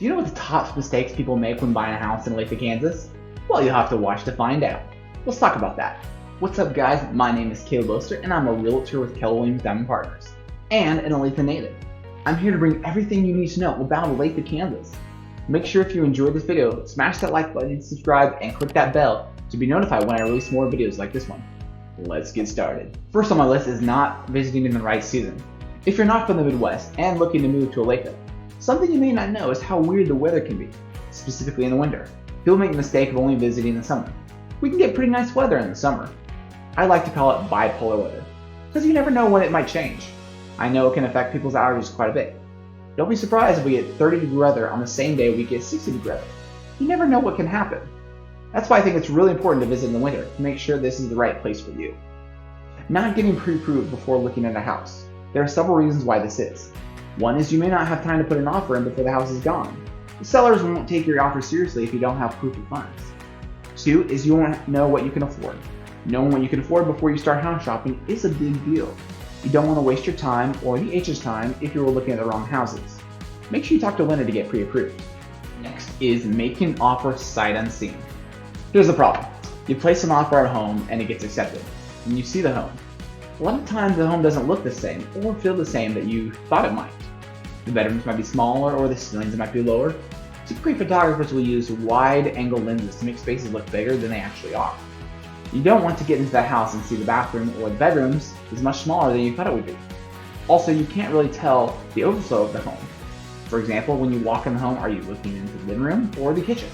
Do you know what the top mistakes people make when buying a house in Olathe, Kansas? Well, you'll have to watch to find out. Let's talk about that. What's up, guys? My name is caleboster, and I'm a realtor with Keller Williams Diamond Partners and an Olathe native. I'm here to bring everything you need to know about Olathe, Kansas. Make sure if you enjoyed this video, smash that like button, subscribe, and click that bell to be notified when I release more videos like this one. Let's get started. First on my list is not visiting in the right season. If you're not from the Midwest and looking to move to Olathe, something you may not know is how weird the weather can be, specifically in the winter. People make the mistake of only visiting in the summer. We can get pretty nice weather in the summer. I like to call it bipolar weather, because you never know when it might change. I know it can affect people's allergies quite a bit. Don't be surprised if we get 30-degree weather on the same day we get 60-degree weather. You never know what can happen. That's why I think it's really important to visit in the winter to make sure this is the right place for you. Not getting pre-approved before looking at a house. There are several reasons why this is. One is you may not have time to put an offer in before the house is gone. The sellers won't take your offer seriously if you don't have proof of funds. Two is you won't know what you can afford. Knowing what you can afford before you start house shopping is a big deal. You don't want to waste your time or the agent's time if you were looking at the wrong houses. Make sure you talk to a lender to get pre-approved. Next is making an offer sight unseen. Here's the problem. You place an offer at home and it gets accepted. And you see the home. A lot of times the home doesn't look the same or feel the same that you thought it might. The bedrooms might be smaller or the ceilings might be lower. Typically, photographers will use wide-angle lenses to make spaces look bigger than they actually are. You don't want to get into the house and see the bathroom or the bedrooms is much smaller than you thought it would be. Also, you can't really tell the overflow of the home. For example, when you walk in the home, are you looking into the living room or the kitchen?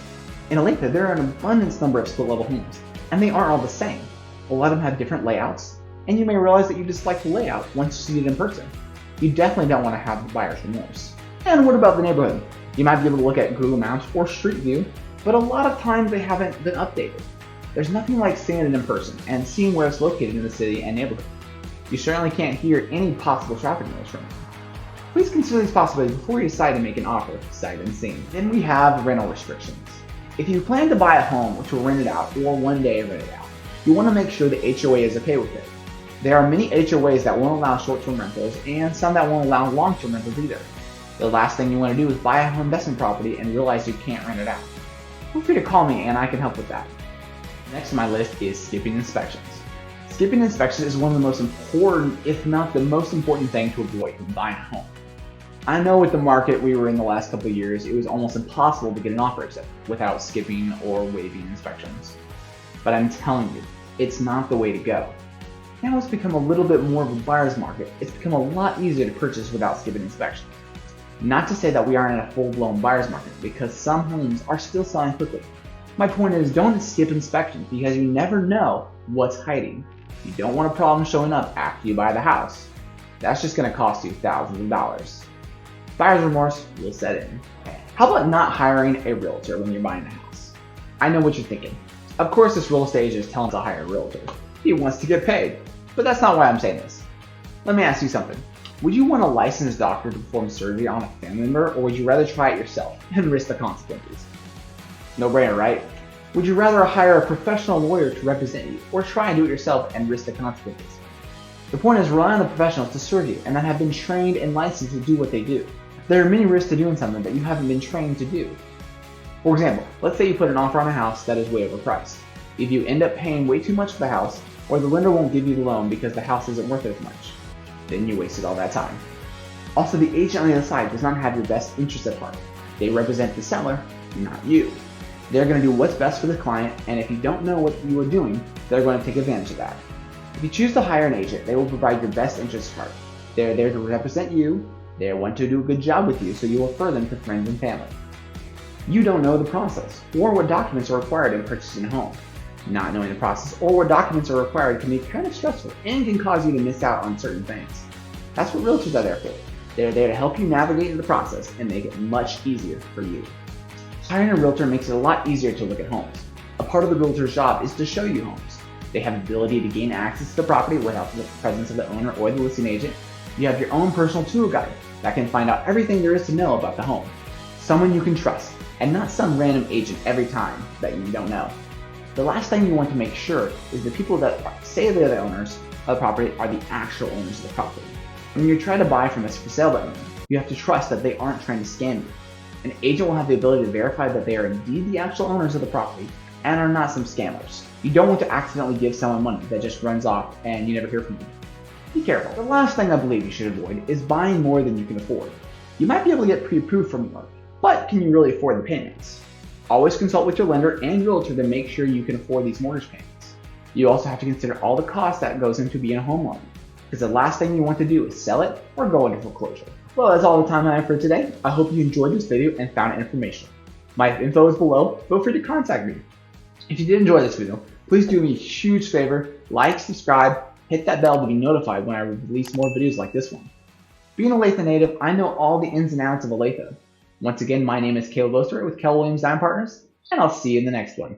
In Olathe, there are an abundance number of split-level homes, and they aren't all the same. A lot of them have different layouts, and you may realize that you dislike the layout once you see it in person. You definitely don't want to have the buyer's remorse. And what about the neighborhood? You might be able to look at Google Maps or Street View, but a lot of times they haven't been updated. There's nothing like seeing it in person and seeing where it's located in the city and neighborhood. You certainly can't hear any possible traffic noise from it. Please consider these possibilities before you decide to make an offer sight unseen. Then we have rental restrictions. If you plan to buy a home which will rent it out or one day rent it out, you want to make sure the HOA is okay with it. There are many HOAs that won't allow short-term rentals and some that won't allow long-term rentals either. The last thing you want to do is buy a home investment property and realize you can't rent it out. Feel free to call me and I can help with that. Next on my list is skipping inspections. Skipping inspections is one of the most important, if not the most important thing to avoid when buying a home. I know with the market we were in the last couple of years, it was almost impossible to get an offer accepted without skipping or waiving inspections. But I'm telling you, it's not the way to go. Now it's become a little bit more of a buyer's market. It's become a lot easier to purchase without skipping inspections. Not to say that we aren't in a full-blown buyer's market, because some homes are still selling quickly. My point is, don't skip inspections because you never know what's hiding. You don't want a problem showing up after you buy the house. That's just going to cost you thousands of dollars. Buyer's remorse will set in. How about not hiring a realtor when you're buying a house? I know what you're thinking. Of course this real estate agent is telling us to hire a realtor. He wants to get paid. But that's not why I'm saying this. Let me ask you something. Would you want a licensed doctor to perform surgery on a family member, or would you rather try it yourself and risk the consequences? No brainer, right? Would you rather hire a professional lawyer to represent you, or try and do it yourself and risk the consequences? The point is, rely on the professionals to serve you and that have been trained and licensed to do what they do. There are many risks to doing something that you haven't been trained to do. For example, let's say you put an offer on a house that is way overpriced. If you end up paying way too much for the house, or the lender won't give you the loan because the house isn't worth as much, then you wasted all that time. Also, the agent on the other side does not have your best interest at heart. They represent the seller, not you. They're going to do what's best for the client, and if you don't know what you are doing, they're going to take advantage of that. If you choose to hire an agent, they will provide your best interest at heart. They're there to represent you, they want to do a good job with you, so you will refer them to friends and family. You don't know the process, or what documents are required in purchasing a home. Not knowing the process or what documents are required can be kind of stressful and can cause you to miss out on certain things. That's what realtors are there for. They're there to help you navigate the process and make it much easier for you. Hiring a realtor makes it a lot easier to look at homes. A part of the realtor's job is to show you homes. They have the ability to gain access to the property without the presence of the owner or the listing agent. You have your own personal tour guide that can find out everything there is to know about the home. Someone you can trust, and not some random agent every time that you don't know. The last thing you want to make sure is the people that say they're the owners of the property are the actual owners of the property. When you're trying to buy from a for sale owner, you have to trust that they aren't trying to scam you. An agent will have the ability to verify that they are indeed the actual owners of the property and are not some scammers. You don't want to accidentally give someone money that just runs off and you never hear from them. Be careful. The last thing I believe you should avoid is buying more than you can afford. You might be able to get pre-approved for more, but can you really afford the payments? Always consult with your lender and realtor to make sure you can afford these mortgage payments. You also have to consider all the costs that goes into being a homeowner, because the last thing you want to do is sell it or go into foreclosure. Well, that's all the time I have for today. I hope you enjoyed this video and found it informational. My info is below. Feel free to contact me. If you did enjoy this video, please do me a huge favor, like, subscribe, hit that bell to be notified when I release more videos like this one. Being an Olathe native, I know all the ins and outs of Olathe. Once again, my name is caleboster with Keller Williams Design Partners, and I'll see you in the next one.